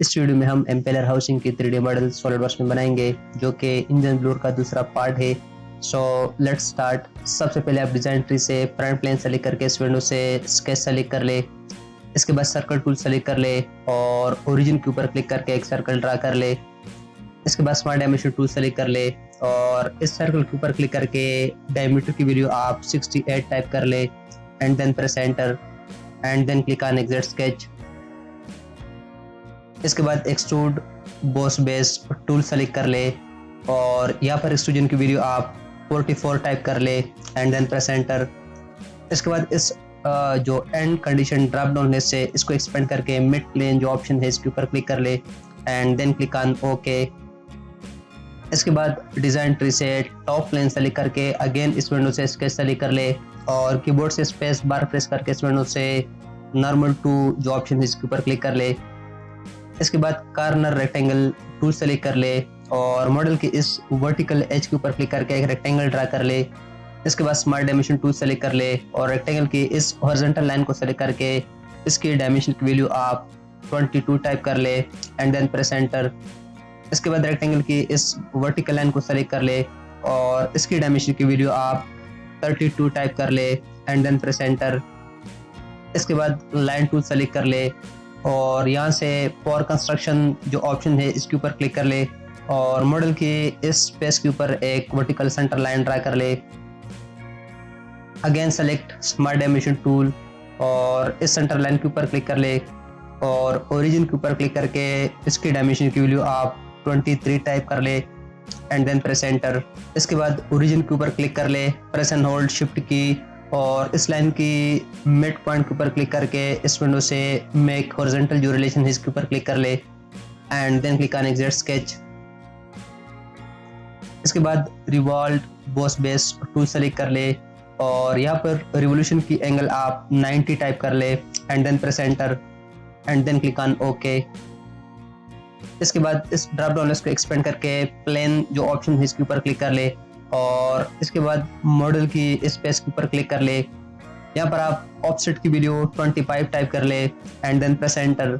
इस वीडियो में हम एम्पेलर हाउसिंग की 3D मॉडल सॉलिडवर्क्स में बनाएंगे जो कि इंजन ब्लोर का दूसरा पार्ट है। So let's start. सबसे पहले आप डिज़ाइन ट्री से फ्रंट प्लेन सेलेक्ट करके इस विंडो से स्केच सेलेक्ट कर ले। इसके बाद सर्कल टूल सेलेक्ट कर ले और ओरिजिन के ऊपर क्लिक करके एक सर्कल ड्रा कर ले। इसके बाद स्मार्ट डायमेंशन टूल सेलेक्ट कर ले और इस सर्कल के ऊपर क्लिक करके डायमीटर की वैल्यू आप 68 टाइप कर ले and then press enter and then click on exact sketch. इसके बाद extrude boss base tool select कर ले और यहाँ पर एक्सट्रूजन की वैल्यू आप 44 टाइप कर ले एंड देन प्रेस एंटर। इसके बाद इस जो and condition drop down list से इसको एक्सपेंड करके मिड प्लेन जो ऑप्शन है इसके ऊपर क्लिक कर ले and then click on okay. इसके बाद डिज़ाइन ट्री से टॉप प्लेन सेलेक्ट करके अगेन इस विंडो से स्केच सेलेक्ट कर ले और कीबोर्ड से स्पेस बार प्रेस करके इस विंडो से नॉर्मल टू जो ऑप्शन है इसके ऊपर क्लिक कर ले। इसके बाद कॉर्नर रेक्टेंगल टूल सेलेक्ट कर ले और मॉडल के इस वर्टिकल एज के ऊपर क्लिक करके एक रेक्टेंगल ड्रा कर ले। इसके बाद स्मार्ट डायमेंशन टूल सेलेक्ट कर ले और रेक्टेंगल की इस हॉरिजॉन्टल लाइन को सेलेक्ट करके इसकी डायमेंशन की वैल्यू आप 22 टाइप कर ले एंड देन प्रेस एंटर। इसके बाद रेक्टेंगल की इस वर्टिकल लाइन को सेलेक्ट कर ले और इसकी डायमेंशन की वैल्यू आप 32 टाइप कर ले एंड देन प्रेस एंटर। इसके बाद लाइन टूल सेलेक्ट कर ले और यहाँ से फॉर कंस्ट्रक्शन जो ऑप्शन है इसके ऊपर क्लिक कर ले और मॉडल की इस स्पेस के ऊपर एक वर्टिकल सेंटर लाइन ड्रा कर ले। Again select smart dimension tool और इस सेंटर लाइन के ऊपर क्लिक कर ले और ओरिजिन के ऊपर क्लिक करके इसकी डायमेंशन की वैल्यू आप 23 टाइप कर ले एंड देन प्रेस एंटर। इसके बाद ओरिजिन के ऊपर क्लिक कर ले, प्रेस एंड होल्ड शिफ्ट की और इस लाइन की मिड पॉइंट के ऊपर क्लिक करके इस विंडो से मेक हॉरिजॉन्टल जो रिलेशन है इसके ऊपर क्लिक कर ले and then click on exact sketch. इसके बाद revolve boss base tool select कर ले और यहाँ पर रिवोल्यूशन की एंगल आप 90 टाइप कर ले and then press enter and then click on okay. इसके बाद इस ड्रॉप डाउन लिस्ट को एक्सपेंड करके प्लेन जो ऑप्शन है इसके ऊपर क्लिक कर ले और इसके बाद मॉडल की स्पेस के ऊपर क्लिक कर ले। यहाँ पर आप ऑफसेट की वैल्यू 25 टाइप कर ले एंड देन प्रेस एंटर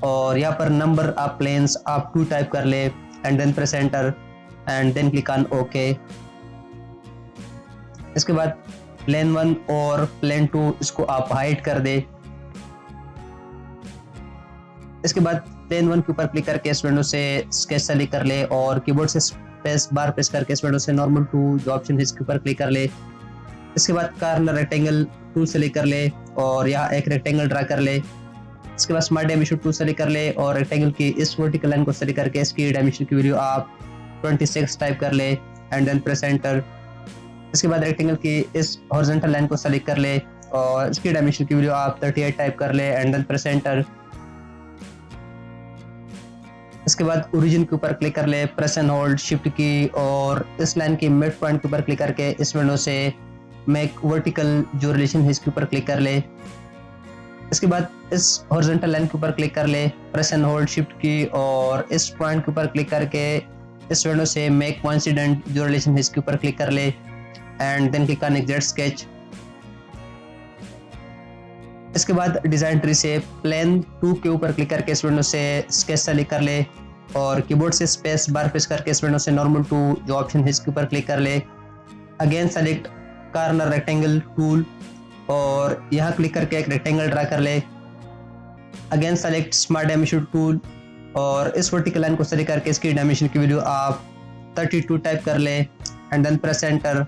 और यहाँ पर नंबर ऑफ प्लेन्स आप 2 टाइप कर ले and then press enter and then click on okay. इसके बाद प्लेन 1 और प्लेन 2 इसको आप हाइड कर दे। इसके बाद प्लेन 1 के ऊपर क्लिक करके इस विंडो से स्केच सेलेक्ट कर ले और कीबोर्ड से स्पेस बार प्रेस करके इस विंडो से नॉर्मल टू जो ऑप्शन है इसके ऊपर क्लिक कर ले। इसके बाद कॉर्नर रेक्टेंगल टूल सेलेक्ट कर ले और यहाँ एक रेक्टेंगल ड्रा कर ले। इसके बाद स्मार्ट डायमेंशन टूल सेलेक्ट कर ले और रेक्टेंगल की इस वर्टिकल लाइन को सेलेक्ट करके इसकी डायमेंशन की वैल्यू आप 26 टाइप कर ले एंड देन प्रेस एंटर। इसके बाद रेक्टेंगल की इस हॉरिजॉन्टल लाइन को सेलेक्ट कर ले और इसकी डायमेंशन की वैल्यू आप 38 टाइप कर ले एंड देन प्रेस एंटर। इसके बाद ओरिजिन के ऊपर क्लिक कर ले, प्रेस एंड होल्ड शिफ्ट की और इस लाइन की मिड पॉइंट के ऊपर क्लिक करके इस विंडो से मेक वर्टिकल जो रिलेशन है इसके ऊपर क्लिक कर ले। इसके बाद इस हॉरिजॉन्टल लाइन के ऊपर क्लिक कर ले, प्रेस एंड होल्ड शिफ्ट की और इस पॉइंट के ऊपर क्लिक करके इस विंडो से मेक कोइंसिडेंट जो रिलेशन है इसके ऊपर क्लिक कर ले and then click on exact sketch. इसके बाद डिज़ाइन ट्री से प्लेन 2 के ऊपर क्लिक करके इस विंडो से स्केच सेलेक्ट कर ले और कीबोर्ड से स्पेस बार प्रेस करके इस विंडो से नॉर्मल टू जो ऑप्शन है इसके ऊपर क्लिक कर ले। Again select corner rectangle tool और यहाँ क्लिक करके एक रेक्टेंगल ड्रा कर ले। Again select smart dimension tool और इस वर्टिकल लाइन को सेलेक्ट करके इसकी डायमेंशन की वैल्यू आप 32 टाइप कर ले एंड देन प्रेस एंटर।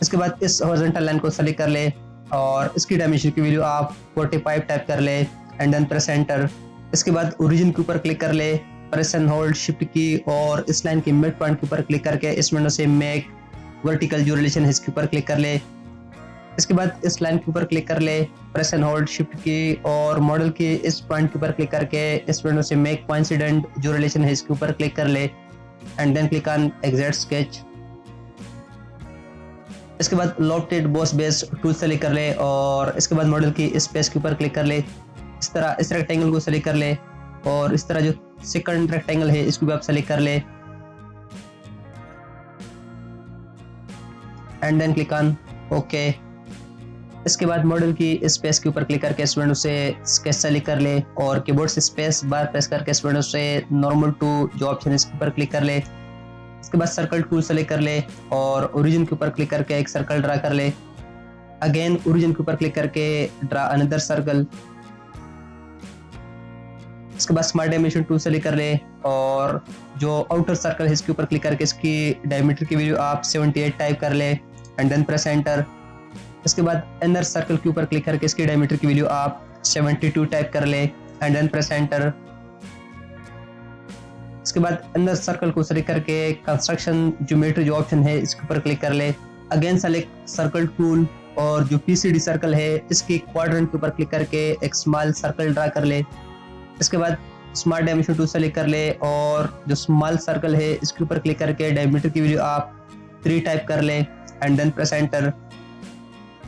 इसके बाद इस हॉरिजॉन्टल लाइन को सेलेक्ट कर ले और इसकी डायमेंशन की वैल्यू आप 45 टाइप कर ले एंड देन प्रेस एंटर। इसके बाद ओरिजिन के ऊपर क्लिक कर ले, प्रेस एंड होल्ड शिफ्ट की और इस लाइन की मिड पॉइंट के ऊपर क्लिक करके इस विंडो से मेक वर्टिकल जो रिलेशन है इसके ऊपर क्लिक कर ले। इसके बाद इस लाइन के ऊपर क्लिक कर ले, प्रेस एंड होल्ड शिफ्ट की और मॉडल की इस पॉइंट के ऊपर क्लिक करके इस विंडो से मेक कोइंसिडेंट जो रिलेशन है इसके ऊपर क्लिक कर ले and then click on exact sketch. इसके बाद lofted boss base tool select कर ले और इसके बाद मॉडल की स्पेस के ऊपर क्लिक कर ले। इस तरह इस रेक्टेंगल को सेलेक्ट कर ले और इस तरह जो सेकंड रेक्टेंगल है इसको भी आप सेलेक्ट कर ले and then click on okay. इसके बाद मॉडल की स्पेस के ऊपर क्लिक करके इस विंडो से स्केच सेलेक्ट कर ले और कीबोर्ड से स्पेस बार प्रेस करके इस विंडो से नॉर्मल टू जो ऑप्शन है इसके ऊपर क्लिक कर ले। इसके बाद सर्कल टूल सेलेक्ट कर ले और ओरिजिन के ऊपर क्लिक करके एक सर्कल ड्रा कर ले। अगेन ओरिजिन के ऊपर क्लिक करके ड्रा अनदर सर्कल। इसके बाद स्मार्ट डायमेंशन टूल सेलेक्ट कर ले और जो आउटर सर्कल है इसके ऊपर क्लिक करके इसकी डायमीटर की वैल्यू आप 78 टाइप कर ले एंड देन प्रेस एंटर। इसके बाद इनर सर्कल के ऊपर क्लिक करके इसकी डायमीटर की वैल्यू आप 72 टाइप कर ले एंड देन प्रेस एंटर। इसके बाद इनर सर्कल को सेलेक्ट करके कंस्ट्रक्शन ज्योमेट्री जो ऑप्शन है इसके ऊपर क्लिक कर ले। अगेन सेलेक्ट सर्कल टूल और जो पीसीडी सर्कल है इसके क्वाड्रेंट के ऊपर क्लिक करके एक स्मॉल सर्कल ड्रा कर ले। इसके बाद स्मार्ट डायमेंशन टूल सेलेक्ट कर ले और जो स्मॉल सर्कल है इसके ऊपर क्लिक करके डायमीटर की वैल्यू आप 3 टाइप कर ले एंड देन प्रेस एंटर।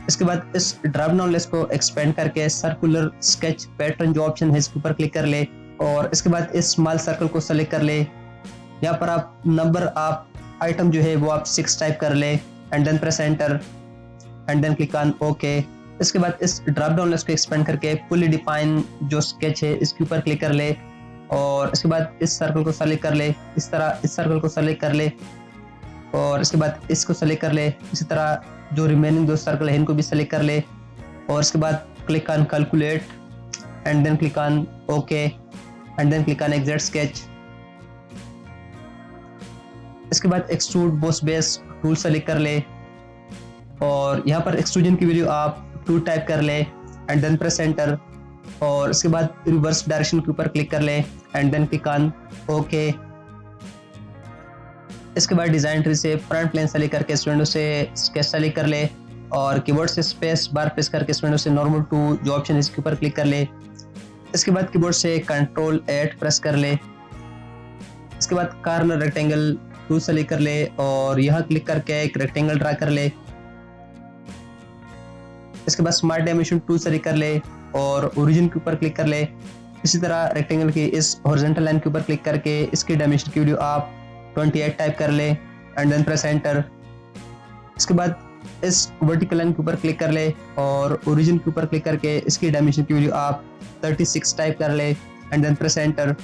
इसके बाद इस ड्रॉप डाउन लिस्ट को एक्सपेंड करके सर्कुलर स्केच पैटर्न जो ऑप्शन है इसके ऊपर क्लिक कर ले और इसके बाद इस स्मॉल सर्कल को सेलेक्ट कर ले। यहाँ पर आप नंबर आप आइटम जो है वो आप 6 टाइप कर ले and then press enter and then click on okay. इसके बाद इस ड्रॉप डाउन लिस्ट को एक्सपेंड करके फुली डिफाइन जो स्केच है इसके ऊपर क्लिक कर ले और इसके बाद इस सर्कल को सेलेक्ट कर ले। इस तरह इस सर्कल को सेलेक्ट कर ले और इसके बाद इसको सेलेक्ट कर ले। इसी तरह जो रिमेनिंग दो सर्कल है इनको भी सेलेक्ट कर ले और इसके बाद click on calculate and then click on okay and then click on exact sketch. इसके बाद extrude boss base tool select कर ले और यहाँ पर एक्सट्रूजन की वैल्यू आप 2 टाइप कर ले एंड देन प्रेस एंटर और इसके बाद रिवर्स डायरेक्शन के ऊपर क्लिक कर ले and then click on okay. इसके बाद डिजाइन ट्री से फ्रंट प्लेन सेलेक्ट करके इस विंडो से स्केच सेलेक्ट कर ले और कीबोर्ड से स्पेस बार प्रेस करके इस विंडो से नॉर्मल टू जो ऑप्शन है इसके ऊपर क्लिक कर ले। इसके बाद कीबोर्ड से कंट्रोल 8 प्रेस कर ले। इसके बाद कॉर्नर रेक्टेंगल टूल सेलेक्ट कर ले और यहाँ क्लिक करके एक रेक्टेंगल ड्रा कर ले। इसके बाद स्मार्ट डायमेंशन टूल सेलेक्ट कर ले और ओरिजिन के ऊपर क्लिक कर ले। इसी तरह रेक्टेंगल की इस हॉरिजॉन्टल लाइन के ऊपर क्लिक करके इसकी डायमेंशन की वैल्यू आप 28 टाइप कर ले एंड देन प्रेस एंटर। इसके बाद इस वर्टिकल लाइन के ऊपर क्लिक कर ले और ओरिजिन के ऊपर क्लिक करके इसकी डायमेंशन की वैल्यू आप 36 टाइप कर ले एंड देन प्रेस एंटर।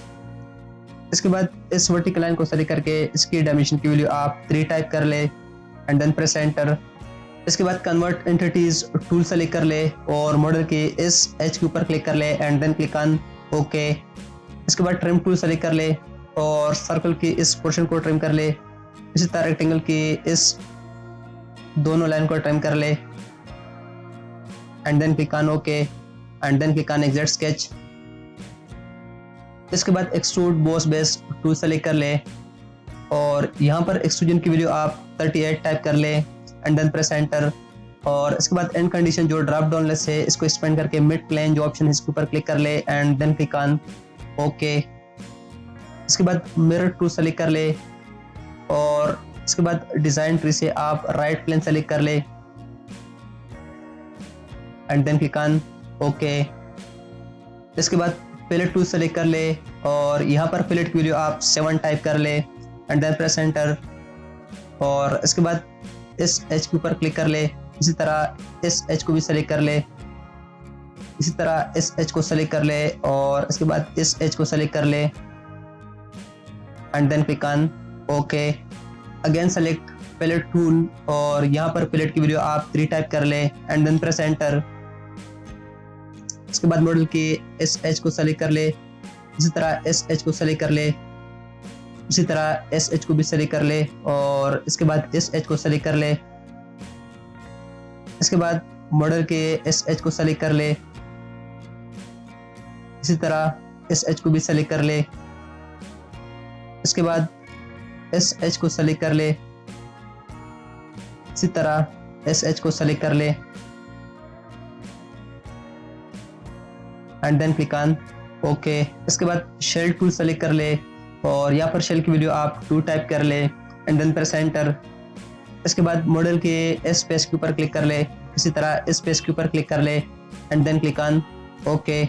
इसके बाद इस वर्टिकल लाइन को सेलेक्ट करके इसकी डायमेंशन की वैल्यू आप 3 टाइप कर ले एंड देन प्रेस एंटर। इसके बाद कन्वर्ट एंटिटीज टूल सेलेक्ट कर ले और मॉडल के इस एज के ऊपर क्लिक कर ले and then click on okay. इसके बाद ट्रिम टूल सेलेक्ट कर ले और सर्कल की इस पोर्शन को ट्रिम कर ले। इसी तरह रेक्टेंगल की इस दोनों लाइन को ट्रिम कर ले and then click on okay and then click on exact sketch. इसके बाद extrude boss base tool select कर ले और यहाँ पर एक्सट्रूजन की वैल्यू आप 38 टाइप कर ले एंड देन प्रेस एंटर और इसके बाद एंड कंडीशन जो ड्रॉप डाउन लिस्ट है इसको एक्सपेंड करके मिड प्लेन जो ऑप्शन है इसके ऊपर क्लिक कर ले and then click on okay. इसके बाद मिरर टूल सेलेक्ट कर ले और इसके बाद डिजाइन ट्री से आप राइट प्लेन सेलेक्ट कर ले and then click on okay. इसके बाद पैलेट टूल सेलेक्ट कर ले और यहाँ पर पैलेट की वैल्यू आप 7 टाइप कर ले एंड देन प्रेस एंटर और इसके बाद इस एच के ऊपर क्लिक कर ले। इसी तरह इस एच को भी सेलेक्ट कर ले। इसी तरह इस एच को सेलेक्ट कर ले और इसके बाद इस एच को सेलेक्ट कर ले and then click on okay. Again select pallet tool और यहाँ पर पैलेट की वैल्यू आप 3 टाइप कर ले एंड देन प्रेस एंटर। इसके बाद मॉडल के इस एच को सेलेक्ट कर ले। इसी तरह इस एच को सेलेक्ट कर ले। इसी तरह इस एच को भी सेलेक्ट कर ले और इसके बाद इस एच को सेलेक्ट कर ले। इसके बाद मॉडल के इस एच को सेलेक्ट कर ले। इसी तरह इस एच को भी सेलेक्ट कर ले। इसके बाद इस एच को सेलेक्ट कर ले। इसी तरह इस एच को सेलेक्ट कर ले and then click on okay. इसके बाद शेल टूल सेलेक्ट कर ले और यहाँ पर शेल की वैल्यू आप 2 टाइप कर ले एंड देन प्रेस एंटर। इसके बाद मॉडल के इस पेज के ऊपर क्लिक कर ले। इसी तरह इस पेज के ऊपर क्लिक कर ले and then click on okay.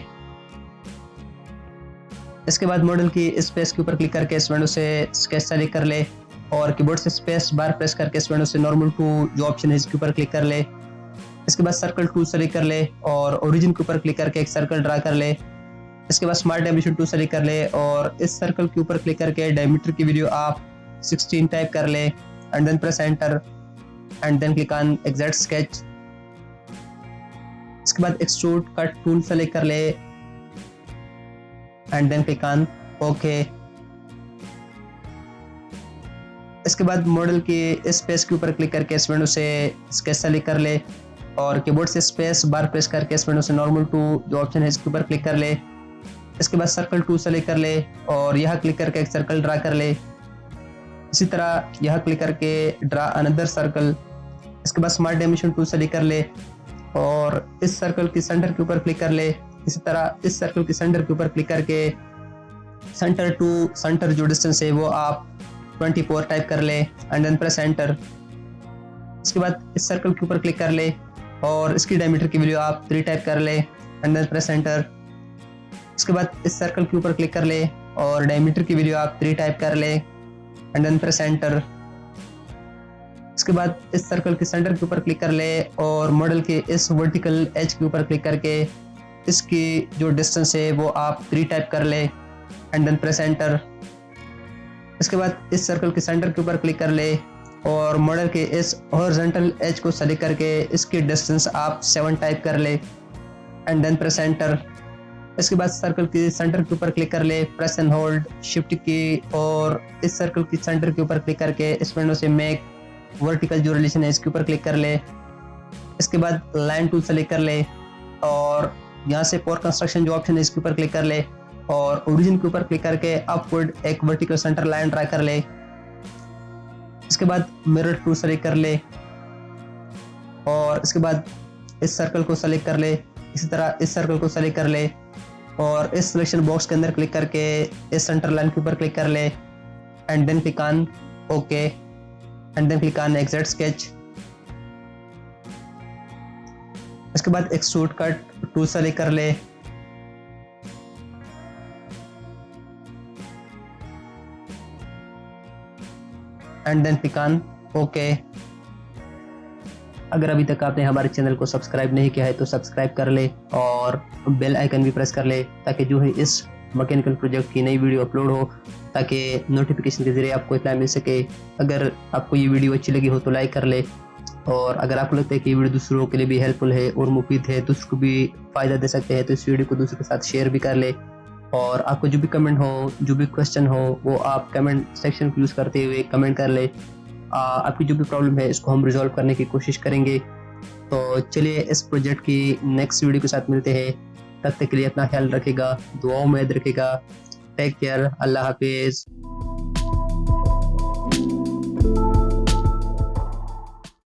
इसके बाद मॉडल की इस पेज के ऊपर क्लिक करके इस विंडो से स्केच सेलेक्ट कर ले और कीबोर्ड से स्पेस बार प्रेस करके इस विंडो से नॉर्मल टू जो ऑप्शन है इसके ऊपर क्लिक कर ले। इसके बाद सर्कल टूल सेलेक्ट कर ले और ओरिजिन के ऊपर क्लिक करके एक सर्कल ड्रा कर ले। इसके बाद स्मार्ट डायमेंशन टूल सेलेक्ट कर ले और इस सर्कल के ऊपर क्लिक करके डायमीटर की वैल्यू आप 16 टाइप कर ले and then press enter and then click on exact sketch. इसके बाद एक्सट्रूड कट टूल सेलेक्ट कर ले and then click on okay. इसके बाद मॉडल के स्पेस के ऊपर क्लिक करके इस विंडो से स्केच सेलेक्ट कर ले और कीबोर्ड से स्पेस बार प्रेस करके इस विंडो से नॉर्मल टू जो ऑप्शन है इसके ऊपर क्लिक कर ले। इसके बाद सर्कल टू सेलेक्ट कर ले और यहाँ क्लिक करके एक सर्कल ड्रा कर ले। इसी तरह यहाँ क्लिक करके ड्रा अनदर सर्कल। इसके बाद स्मार्ट डायमेंशन टू सेलेक्ट कर ले और इस सर्कल की सेंटर के ऊपर क्लिक कर ले। इसी तरह इस सर्कल की सेंटर के ऊपर क्लिक करके सेंटर टू सेंटर जो डिस्टेंस है वो आप 24 टाइप कर ले एंड देन प्रेस एंटर। इसके बाद इस सर्कल के ऊपर क्लिक कर ले और इसकी डायमीटर की वैल्यू आप 3 टाइप कर ले एंड देन प्रेस एंटर। इसके बाद इस सर्कल के ऊपर क्लिक कर ले और डायमीटर की वैल्यू आप 3 टाइप कर ले एंड देन प्रेस एंटर। इसके बाद इस सर्कल के सेंटर के ऊपर क्लिक कर ले और मॉडल के इस वर्टिकल एज के ऊपर क्लिक करके इसकी जो डिस्टेंस है वो आप 3 टाइप कर ले एंड देन प्रेस एंटर। इसके बाद इस सर्कल के सेंटर के ऊपर क्लिक कर ले और मॉडल के इस हॉरिजॉन्टल एज को सेलेक्ट करके इसकी डिस्टेंस आप 7 टाइप कर ले एंड देन प्रेस एंटर। इसके बाद सर्कल के सेंटर के ऊपर क्लिक कर ले, प्रेस एंड होल्ड शिफ्ट की और इस सर्कल के सेंटर के ऊपर क्लिक करके इस विंडो से मेक वर्टिकल जो रिलेशन है इसके ऊपर क्लिक कर ले। इसके बाद लाइन टूल सेलेक्ट कर ले और यहाँ से फॉर कंस्ट्रक्शन जो ऑप्शन है इसके ऊपर क्लिक कर ले और ओरिजिन के ऊपर क्लिक करके अपवर्ड एक वर्टिकल सेंटर लाइन ड्रा कर ले। इसके बाद मिरर टूल सेलेक्ट कर ले और इसके बाद इस सर्कल को सेलेक्ट कर ले। इसी तरह इस सर्कल को सेलेक्ट कर ले और इस सिलेक्शन बॉक्स के अंदर क्लिक करके इस सेंटर लाइन के ऊपर क्लिक कर ले and then click on okay and then click on exact sketch. इसके बाद एक्सट्रूड कट टूल सेलेक्ट कर ले and then click on okay. अगर अभी तक आपने हमारे चैनल को सब्सक्राइब नहीं किया है तो सब्सक्राइब कर ले और बेल आइकन भी प्रेस कर ले ताकि जो है इस मैकेनिकल प्रोजेक्ट की नई वीडियो अपलोड हो ताकि नोटिफिकेशन के जरिए आपको इत्तला मिल सके। अगर आपको ये वीडियो अच्छी लगी हो तो लाइक कर ले और अगर आपको लगता है कि ये वीडियो दूसरों के लिए भी हेल्पफुल है और मुफीद है, दूसरों को भी फ़ायदा दे सकते हैं तो इस वीडियो को दूसरों के साथ शेयर भी कर ले। और आपको जो भी कमेंट हो, जो भी क्वेश्चन हो वो आप कमेंट सेक्शन को यूज़ करते हुए कमेंट कर ले। आपकी जो भी प्रॉब्लम है इसको हम रिजॉल्व करने की कोशिश करेंगे। तो चलिए इस प्रोजेक्ट की नेक्स्ट वीडियो के साथ मिलते हैं। तब तक के लिए अपना ख्याल रखेगा, दुआओं में याद रखेगा। टेक केयर, अल्लाह हाफिज़।